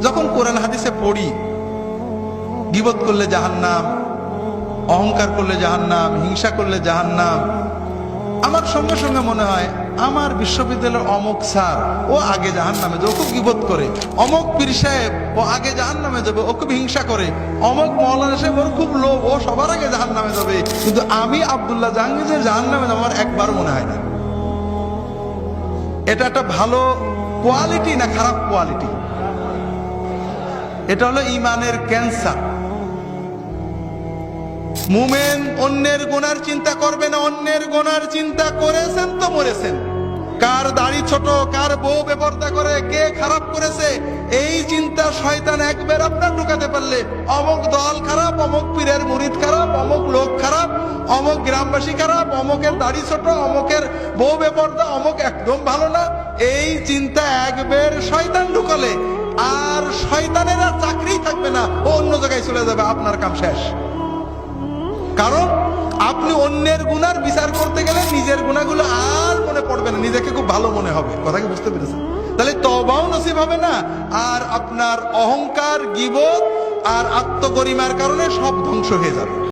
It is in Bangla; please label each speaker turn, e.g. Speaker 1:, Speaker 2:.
Speaker 1: যখন কোরআন হাদিসে পড়ি গীবত করলে জাহান্নাম, অহংকার করলে জাহান্নাম, হিংসা করলে জাহান্নাম, আমার সঙ্গে সঙ্গে মনে হয় আমার বিশ্ববিদ্যালয়ের অমুক স্যার ও আগে জাহান্নামে যাবে, ও খুব গীবত করে। অমুক পীর সাহেব ও আগে জাহান্নামে যাবে, ও খুব হিংসা করে। অমুক মাওলানা সাহেব ওর খুব লোভ, ও সবার আগে জাহান্নামে যাবে। কিন্তু আমি আব্দুল্লাহ জাহাঙ্গীর জাহান্নামে যাবো আমার একবার মনে হয় না। এটা একটা ভালো কোয়ালিটি না খারাপ কোয়ালিটি? এটা হলো ইমানের ক্যান্সার। মুমিন অন্যের গুনার চিন্তা করবে না, অন্যের গুনার চিন্তা করেছেন তো মরেছেন। কার দাড়ি ছোট, কার বউ বেপরদা করে, কে খারাপ করেছে, এই চিন্তা শয়তান একবার আপনার ঢুকাতে পারলে অমুক দল খারাপ, অমুক পীরের মুরিদ খারাপ, অমুক লোক খারাপ, অমুক গ্রামবাসী খারাপ, অমুকের দাড়ি ছোট, অমুকের বউ বেপরদা, অমুক একদম ভালো না, এই চিন্তা একবার শয়তান ঢুকালে আর শয়তানের আর চাকরি থাকবে না, ও অন্য জায়গায় চলে যাবে, আপনার কাম শেষ। কারণ আপনি অন্যের গুনার বিচার করতে গেলে নিজের গুনাহগুলো আর মনে পড়বে না, নিজেকে খুব ভালো মনে হবে। কথা কি বুঝতে পেরেছেন? তাহলে তওবাও নসিব হবে না, আর আপনার অহংকার, গীবত আর আত্মগরিমার কারণে সব ধ্বংস হয়ে যাবে।